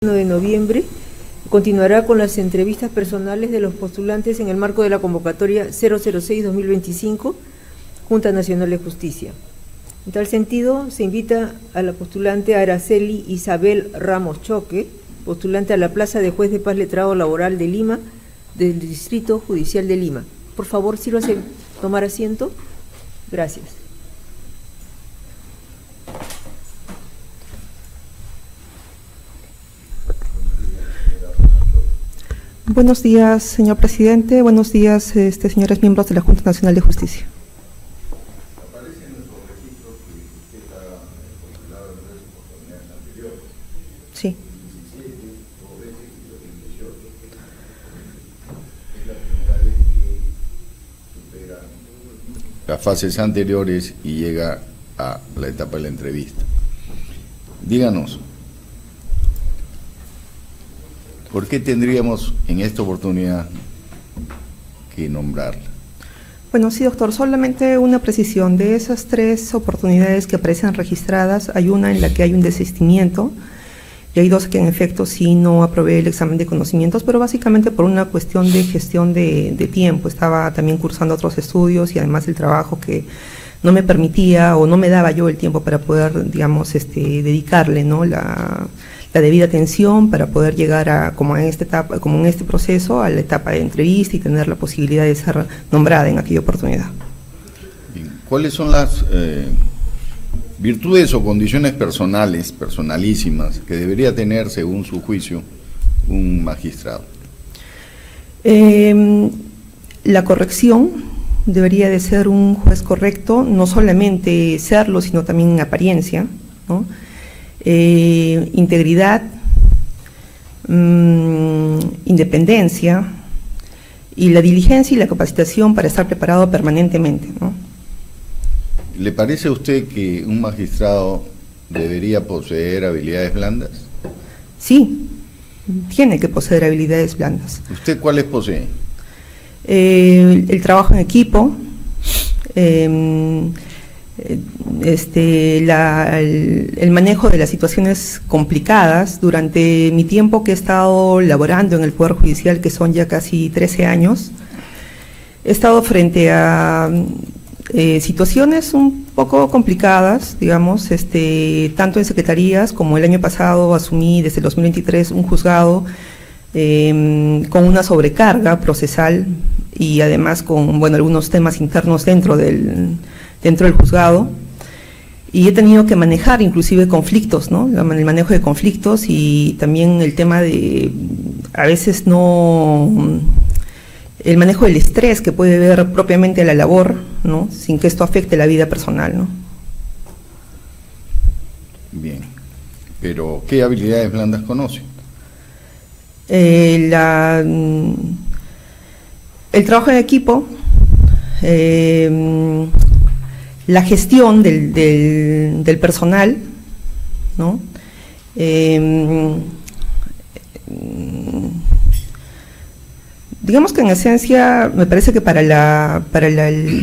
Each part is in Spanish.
de noviembre continuará con las entrevistas personales de los postulantes en el marco de la convocatoria 006-2025, Junta Nacional de Justicia. En tal sentido, se invita a la postulante Araceli Isabel Ramos Choque, postulante a la plaza de Juez de Paz Letrado Laboral de Lima, del Distrito Judicial de Lima. Por favor, sírvase tomar asiento. Gracias. Buenos días, señor presidente. Buenos días, señores miembros de la Junta Nacional de Justicia. Aparece en nuestros registros que usted ha postulado en tres oportunidades anteriores. Sí. 17, 2 veces y 2018. Es la primera vez que supera las fases anteriores y llega a la etapa de la entrevista. Díganos, ¿por qué tendríamos en esta oportunidad que nombrarla? Bueno, sí, doctor, solamente una precisión. De esas 3 oportunidades que aparecen registradas, hay una en la que hay un desistimiento y hay 2 que en efecto sí no aprobé el examen de conocimientos, pero básicamente por una cuestión de gestión de tiempo. Estaba también cursando otros estudios y además el trabajo que no me permitía o no me daba yo el tiempo para poder, digamos, dedicarle, ¿no?, la debida atención para poder llegar a, como en esta etapa, como en este proceso, a la etapa de entrevista y tener la posibilidad de ser nombrada en aquella oportunidad. Bien. ¿Cuáles son las virtudes o condiciones personales, personalísimas, que debería tener, según su juicio, un magistrado? La corrección debería de ser un juez correcto, no solamente serlo, sino también en apariencia, ¿no? Integridad, independencia y la diligencia y la capacitación para estar preparado permanentemente, ¿no? ¿Le parece a usted que un magistrado debería poseer habilidades blandas? Sí, tiene que poseer habilidades blandas. ¿Usted cuáles posee? El trabajo en equipo, el manejo de las situaciones complicadas. Durante mi tiempo que he estado laborando en el Poder Judicial, que son ya casi 13 años, he estado frente a situaciones un poco complicadas, digamos, tanto en secretarías como el año pasado asumí desde el 2023 un juzgado con una sobrecarga procesal y además con, bueno, algunos temas internos dentro del juzgado, y he tenido que manejar inclusive conflictos, ¿no?, el manejo de conflictos y también el tema de, a veces el manejo del estrés que puede haber propiamente a la labor, ¿no?, sin que esto afecte la vida personal, ¿no? Bien, pero ¿qué habilidades blandas conoce? El trabajo en equipo, la gestión del personal, ¿no? Digamos que en esencia me parece que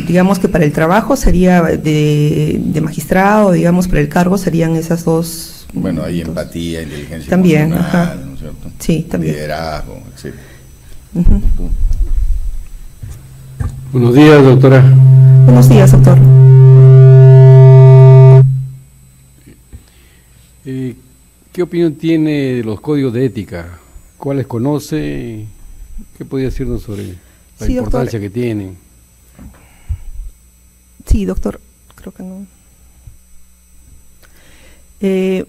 digamos que para el trabajo sería de magistrado, digamos, para el cargo serían esas 2. Bueno, hay empatía, inteligencia también, emocional, ¿no es cierto? Sí, también. Liderazgo, etc. Buenos días, doctora. Buenos días, doctor. ¿Qué opinión tiene de los códigos de ética? ¿Cuáles conoce? ¿Qué podría decirnos sobre la Sí, importancia doctor, que tienen? Sí, doctor, creo que no.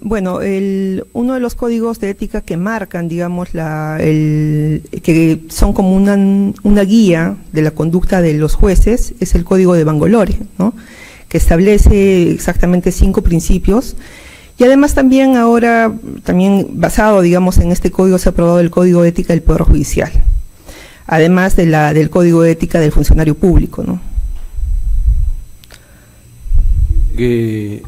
Bueno, uno de los códigos de ética que marcan, digamos, que son como una guía de la conducta de los jueces, es el Código de Bangalore, ¿no?, que establece exactamente 5 principios. Y además también ahora, basado, digamos, en este código, se ha aprobado el Código de Ética del Poder Judicial, además del Código de Ética del Funcionario Público, ¿no? ¿Que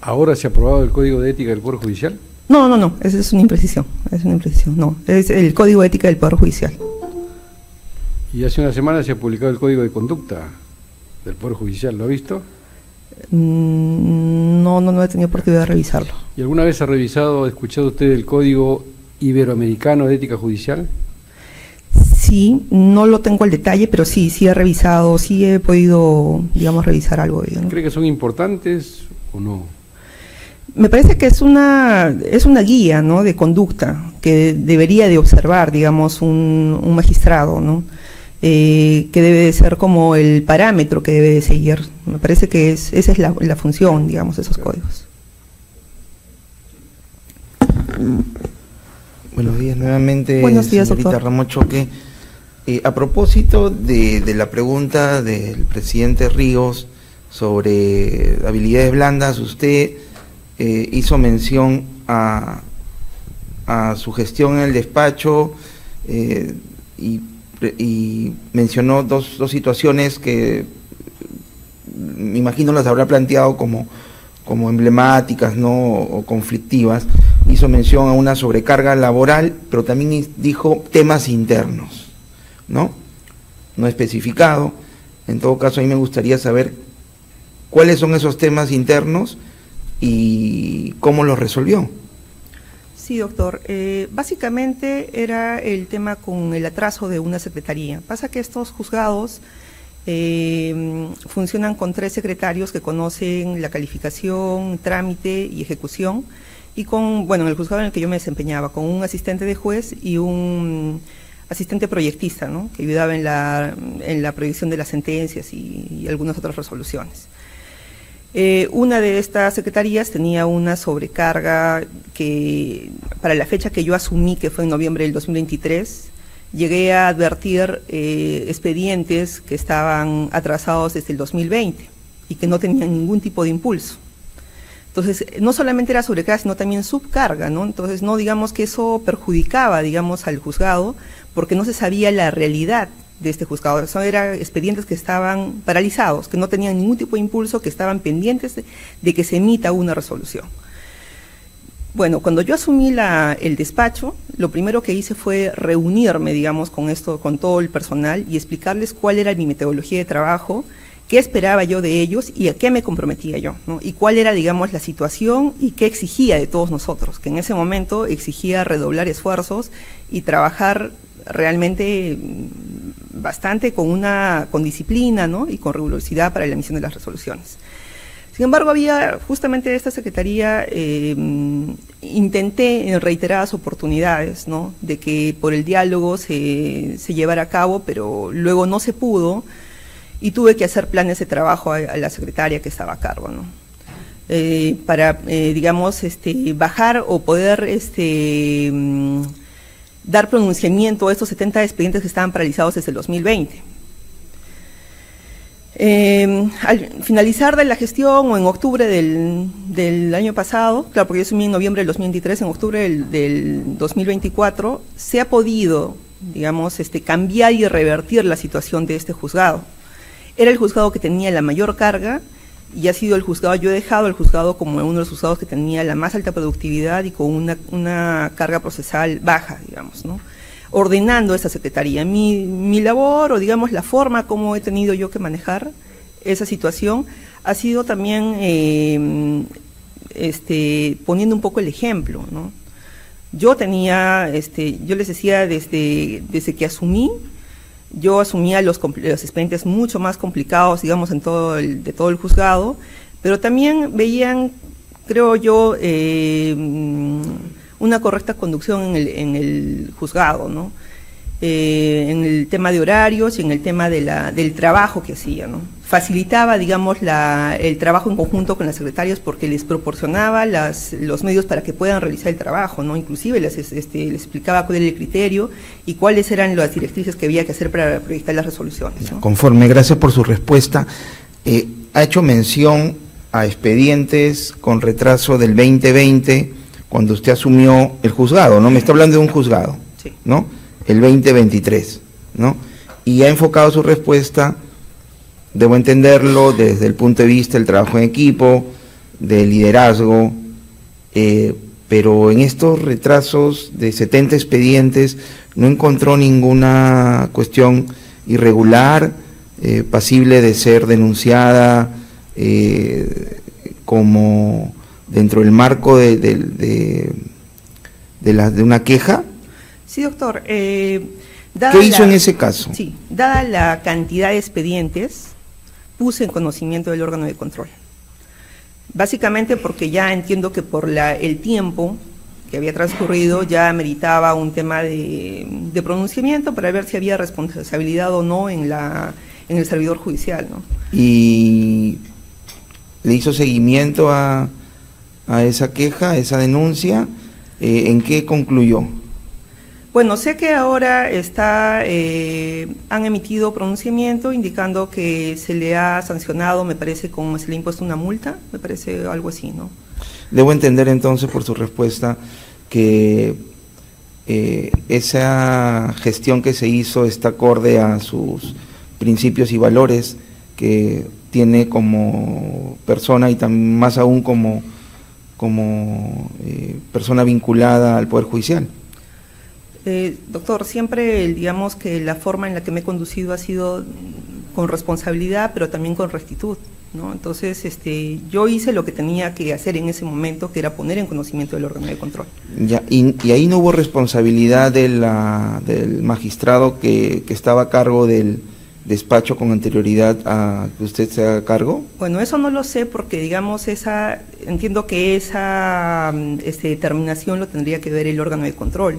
ahora se ha aprobado el Código de Ética del Poder Judicial? No, esa es una imprecisión, no, es el Código de Ética del Poder Judicial. Y hace una semana se ha publicado el Código de Conducta del Poder Judicial, ¿lo ha visto? No he tenido oportunidad de revisarlo. ¿Y alguna vez ha revisado, ha escuchado usted el código Iberoamericano de Ética Judicial? Sí, no lo tengo al detalle, pero sí he revisado, sí he podido, digamos, revisar algo de ello, ¿no? ¿Cree que son importantes o no? Me parece que es una guía, ¿no?, de conducta que debería de observar, digamos, un magistrado, ¿no? Que debe de ser como el parámetro que debe de seguir. Me parece que esa es la función, digamos, de esos códigos. Buenos días nuevamente. Buenos días, señorita doctor. Ramón Choque. A propósito de la pregunta del presidente Ríos sobre habilidades blandas, usted hizo mención a su gestión en el despacho y mencionó dos situaciones que me imagino las habrá planteado como emblemáticas, ¿no?, o conflictivas. Hizo mención a una sobrecarga laboral, pero también dijo temas internos, ¿no? No especificado. En todo caso, a mí me gustaría saber cuáles son esos temas internos y cómo los resolvió. Sí, doctor. Básicamente era el tema con el atraso de una secretaría. Pasa que estos juzgados funcionan con 3 secretarios que conocen la calificación, trámite y ejecución, y en el juzgado en el que yo me desempeñaba, con un asistente de juez y un asistente proyectista, ¿no?, que ayudaba en la proyección de las sentencias y algunas otras resoluciones. Una de estas secretarías tenía una sobrecarga que, para la fecha que yo asumí, que fue en noviembre del 2023, llegué a advertir expedientes que estaban atrasados desde el 2020 y que no tenían ningún tipo de impulso. Entonces, no solamente era sobrecarga, sino también subcarga, ¿no? Entonces, no digamos que eso perjudicaba, digamos, al juzgado, porque no se sabía la realidad de este juzgado. Eso eran expedientes que estaban paralizados, que no tenían ningún tipo de impulso, que estaban pendientes de que se emita una resolución. Bueno, cuando yo asumí el despacho, lo primero que hice fue reunirme, digamos, con todo el personal y explicarles cuál era mi metodología de trabajo, qué esperaba yo de ellos y a qué me comprometía yo, ¿no? Y cuál era, digamos, la situación y qué exigía de todos nosotros, que en ese momento exigía redoblar esfuerzos y trabajar realmente bastante con disciplina, ¿no?, y con rigurosidad para la emisión de las resoluciones. Sin embargo, había justamente esta secretaría, intenté en reiteradas oportunidades, ¿no?, de que por el diálogo se llevara a cabo, pero luego no se pudo y tuve que hacer planes de trabajo a la secretaria que estaba a cargo, ¿no?, para, digamos, bajar o poder dar pronunciamiento a estos 70 expedientes que estaban paralizados desde el 2020. Al finalizar de la gestión, o en octubre del año pasado, claro, porque yo asumí en noviembre del 2023, en octubre del 2024, se ha podido, digamos, cambiar y revertir la situación de este juzgado. Era el juzgado que tenía la mayor carga y ha sido el juzgado, yo he dejado el juzgado como uno de los juzgados que tenía la más alta productividad y con una carga procesal baja, digamos, ¿no?, ordenando esa secretaría. Mi labor, o digamos la forma como he tenido yo que manejar esa situación, ha sido también poniendo un poco el ejemplo, ¿no? Yo les decía desde que asumí, yo asumía los expedientes mucho más complicados, digamos, de todo el juzgado, pero también veían, creo yo, una correcta conducción en el juzgado, ¿no?, en el tema de horarios y en el tema del trabajo que hacía, ¿no? Facilitaba, digamos, el trabajo en conjunto con las secretarias porque les proporcionaba los medios para que puedan realizar el trabajo, ¿no? Inclusive les explicaba cuál era el criterio y cuáles eran las directrices que había que hacer para proyectar las resoluciones, ¿no? Conforme, gracias por su respuesta. Ha hecho mención a expedientes con retraso del 2020, cuando usted asumió el juzgado, ¿no? Me está hablando de un juzgado, sí, ¿no?, el 2023, ¿no? Y ha enfocado su respuesta, debo entenderlo, desde el punto de vista del trabajo en equipo, del liderazgo, pero en estos retrasos de 70 expedientes no encontró ninguna cuestión irregular, pasible de ser denunciada como dentro del marco de de una queja? Sí, doctor. ¿Qué hizo en ese caso? Sí, dada la cantidad de expedientes, puse en conocimiento del órgano de control. Básicamente porque ya entiendo que por el tiempo que había transcurrido ya meritaba un tema de pronunciamiento para ver si había responsabilidad o no en el servidor judicial, ¿no? ¿Y le hizo seguimiento a esa queja, a esa denuncia? ¿En qué concluyó? Bueno, sé que ahora han emitido pronunciamiento indicando que se le ha sancionado, me parece, como se le ha impuesto una multa, me parece algo así, ¿no? Debo entender entonces por su respuesta que esa gestión que se hizo está acorde a sus principios y valores que tiene como persona y también más aún como persona vinculada al Poder Judicial. Doctor, siempre digamos que la forma en la que me he conducido ha sido con responsabilidad, pero también con rectitud, ¿no? Entonces, yo hice lo que tenía que hacer en ese momento, que era poner en conocimiento del órgano de control. Ya, y ahí no hubo responsabilidad del magistrado que estaba a cargo del despacho con anterioridad a que usted se haga cargo. Bueno, eso no lo sé porque, digamos, entiendo que esa determinación lo tendría que ver el órgano de control.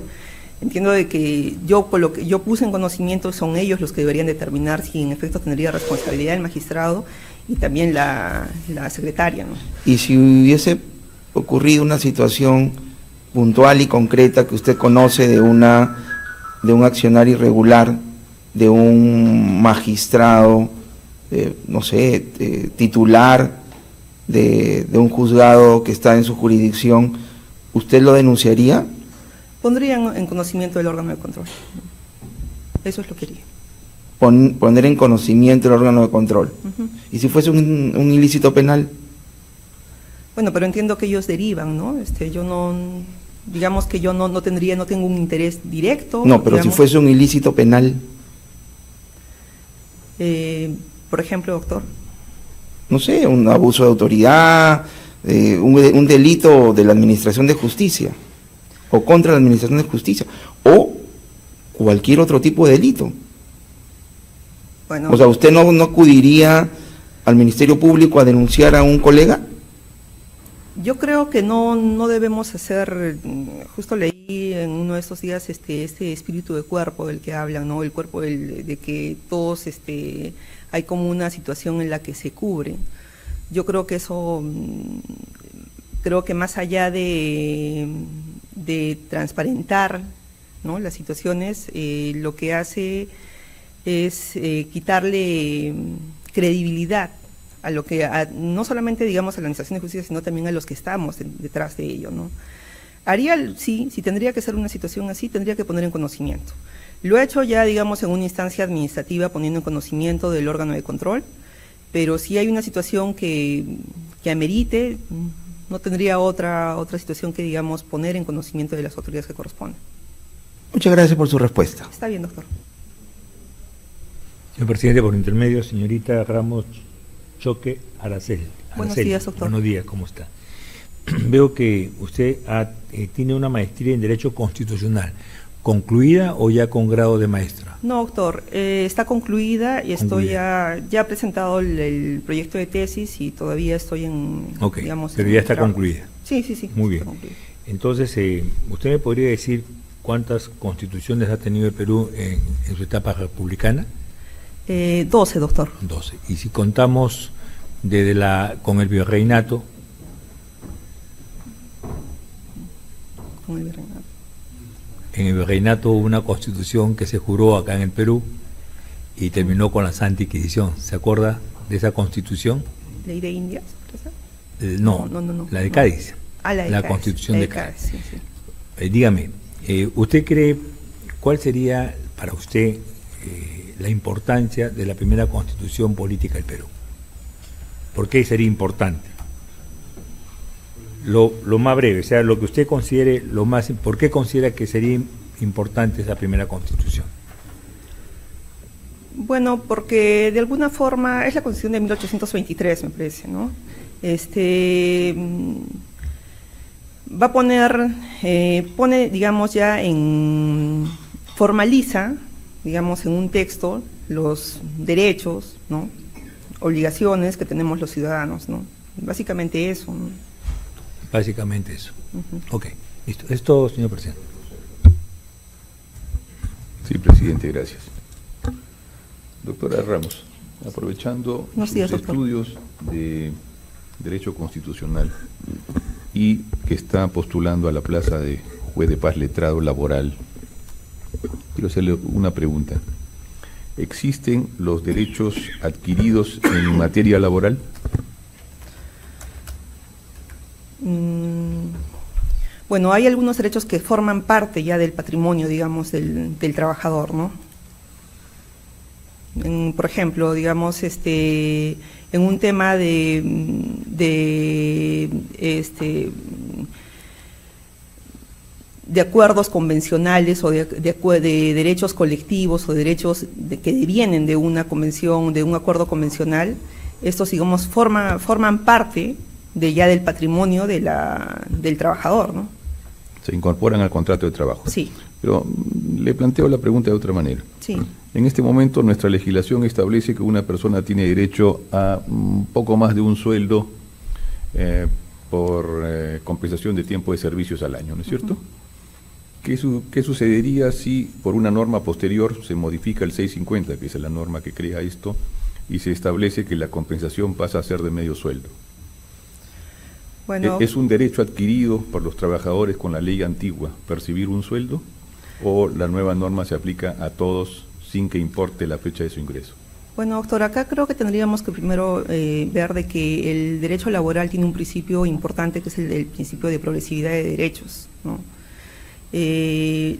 Entiendo de que con lo que yo puse en conocimiento son ellos los que deberían determinar si en efecto tendría responsabilidad el magistrado y también la secretaria, ¿no? Y si hubiese ocurrido una situación puntual y concreta que usted conoce de un accionar irregular, de un magistrado, no sé, titular de un juzgado que está en su jurisdicción, ¿usted lo denunciaría? Pondrían en conocimiento del órgano de control. Eso es lo que haría. Poner en conocimiento el órgano de control. Uh-huh. ¿Y si fuese un ilícito penal? Bueno, pero entiendo que ellos derivan, ¿no? Yo no, digamos que yo no tengo un interés directo. No, pero digamos, si fuese un ilícito penal. Por ejemplo, doctor. No sé, un abuso de autoridad, un delito de la administración de justicia, o contra la administración de justicia, o cualquier otro tipo de delito. Bueno, O sea, ¿usted no acudiría al Ministerio Público a denunciar a un colega? yo creo que no debemos hacer, justo leí en uno de estos días este espíritu de cuerpo del que hablan, ¿no? El cuerpo de que todos hay como una situación en la que se cubren. Yo creo que eso, creo que más allá de transparentar, ¿no?, las situaciones, lo que hace es quitarle credibilidad a lo que, no solamente digamos a la administración de justicia, sino también a los que estamos detrás de ello, ¿no? Si tendría que ser una situación así, tendría que poner en conocimiento. Lo he hecho ya, digamos, en una instancia administrativa, poniendo en conocimiento del órgano de control, pero si hay una situación que amerite, no tendría otra situación que, digamos, poner en conocimiento de las autoridades que corresponden. Muchas gracias por su respuesta. Está bien, doctor. Señor presidente, por intermedio, señorita Ramos Choque Araceli. Buenos días, doctor. Buenos días, ¿cómo está? Veo que usted tiene una maestría en Derecho Constitucional. ¿Concluida o ya con grado de maestra? No, doctor, está concluida y estoy ya he presentado el proyecto de tesis y todavía estoy digamos... Pero ya está concluida. Sí. Muy bien. Entonces, ¿usted me podría decir cuántas constituciones ha tenido el Perú en su etapa republicana? 12, doctor. 12. Y si contamos con el virreinato. Con el virreinato. En el virreinato hubo una constitución que se juró acá en el Perú y terminó con la Santa Inquisición. ¿Se acuerda de esa constitución? ¿Ley de Indias? No, la de Cádiz. La Constitución de Cádiz. Sí. Dígame, ¿usted cree cuál sería para usted la importancia de la primera constitución política del Perú? ¿Por qué sería importante? Lo más breve, o sea, lo que usted considere ¿por qué considera que sería importante esa primera constitución? Bueno, porque de alguna forma es la Constitución de 1823, me parece, ¿no? va a poner, pone, digamos, formaliza, digamos, en un texto los derechos, ¿no?, obligaciones que tenemos los ciudadanos, ¿no? Básicamente eso, ¿no? Básicamente eso. Ok, listo. Es todo, señor presidente. Sí, presidente, gracias. Doctora Ramos, aprovechando Buenos días, sus doctor. estudios de Derecho Constitucional y que está postulando a la plaza de juez de paz letrado laboral, quiero hacerle una pregunta. ¿Existen los derechos adquiridos en materia laboral? Bueno, hay algunos derechos que forman parte ya del patrimonio, digamos, del trabajador, ¿no? Por ejemplo, digamos, en un tema de acuerdos convencionales o de derechos colectivos o derechos que devienen de una convención, de un acuerdo convencional, estos, digamos, forman parte del patrimonio del trabajador, ¿no? Se incorporan al contrato de trabajo. Sí. Pero le planteo la pregunta de otra manera. Sí. En este momento nuestra legislación establece que una persona tiene derecho a un poco más de un sueldo por compensación de tiempo de servicios al año, ¿no es cierto? ¿Qué sucedería si por una norma posterior se modifica el 650, que es la norma que crea esto, y se establece que la compensación pasa a ser de medio sueldo? Bueno, ¿Es un derecho adquirido por los trabajadores con la ley antigua percibir un sueldo, o la nueva norma se aplica a todos sin que importe la fecha de su ingreso? bueno, doctor, acá creo que tendríamos que primero ver de que el derecho laboral tiene un principio importante, que es el principio de progresividad de derechos, ¿no? Se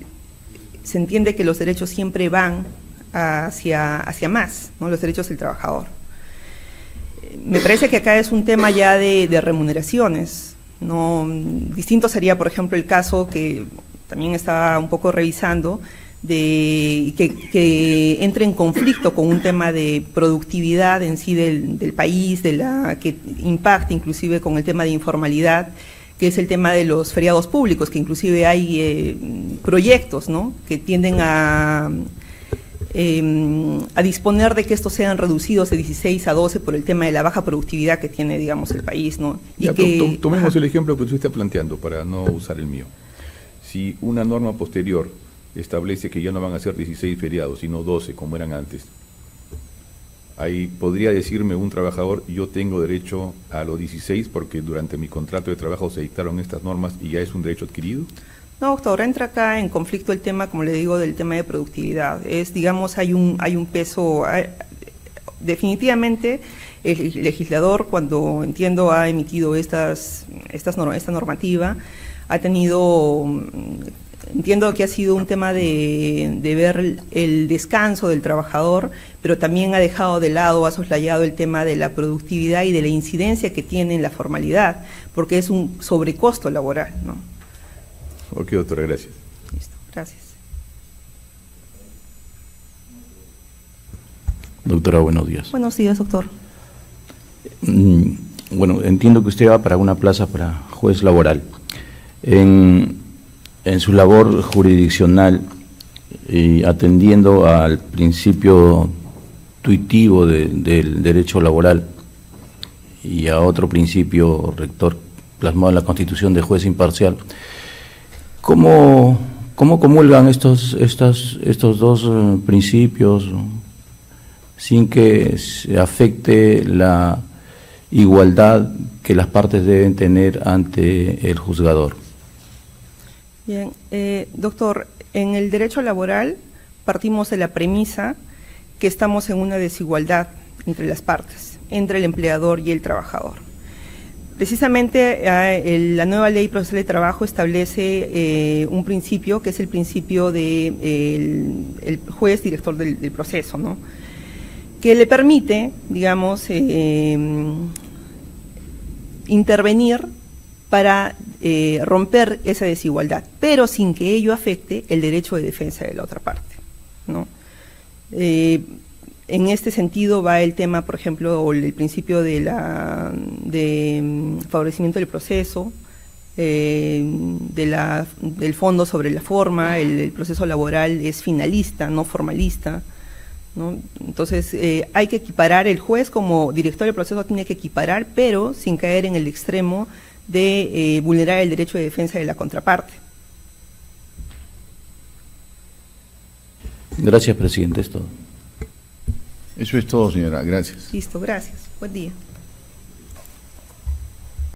entiende que los derechos siempre van hacia más, ¿no?, los derechos del trabajador. Me parece que acá es un tema ya de remuneraciones, ¿no? Distinto sería, por ejemplo, el caso que también estaba un poco revisando, de que entre en conflicto con un tema de productividad en sí del país, que impacte inclusive con el tema de informalidad, que es el tema de los feriados públicos, que inclusive hay proyectos, ¿no?, que tienden a disponer de que estos sean reducidos de 16 a 12 por el tema de la baja productividad que tiene, digamos, el país, ¿no? Ya, tomemos el ejemplo que usted está planteando para no usar el mío. Si una norma posterior establece que ya no van a ser 16 feriados, sino 12, como eran antes, ahí podría decirme un trabajador: yo tengo derecho a los 16 porque durante mi contrato de trabajo se dictaron estas normas y ya es un derecho adquirido. No, doctor, entra acá en conflicto el tema, como le digo, del tema de productividad. Digamos, hay un peso, definitivamente el legislador, cuando entiendo ha emitido esta normativa, ha tenido, entiendo que ha sido un tema de ver el descanso del trabajador, pero también ha dejado de lado, ha soslayado el tema de la productividad y de la incidencia que tiene en la formalidad, porque es un sobrecosto laboral, ¿no? Ok, doctora, gracias. Listo, gracias. Doctora, buenos días. Buenos días, doctor. Bueno, entiendo que usted va para una plaza para juez laboral. En su labor jurisdiccional, y atendiendo al principio tuitivo del derecho laboral y a otro principio rector plasmado en la Constitución de juez imparcial, ¿cómo comulgan estos dos principios sin que se afecte la igualdad que las partes deben tener ante el juzgador? Bien, doctor, en el derecho laboral partimos de la premisa que estamos en una desigualdad entre las partes, entre el empleador y el trabajador. Precisamente la nueva ley procesal de trabajo establece un principio, que es el principio del juez director del proceso, ¿no?, que le permite, digamos, intervenir para romper esa desigualdad, pero sin que ello afecte el derecho de defensa de la otra parte, ¿no? En este sentido va el tema, por ejemplo, o el principio de favorecimiento del proceso, del fondo sobre la forma, el proceso laboral es finalista, no formalista, ¿no? Entonces hay que equiparar, el juez como director del proceso tiene que equiparar, pero sin caer en el extremo de vulnerar el derecho de defensa de la contraparte. Gracias, presidente, es todo. Eso es todo, señora. Gracias. Listo, gracias. Buen día.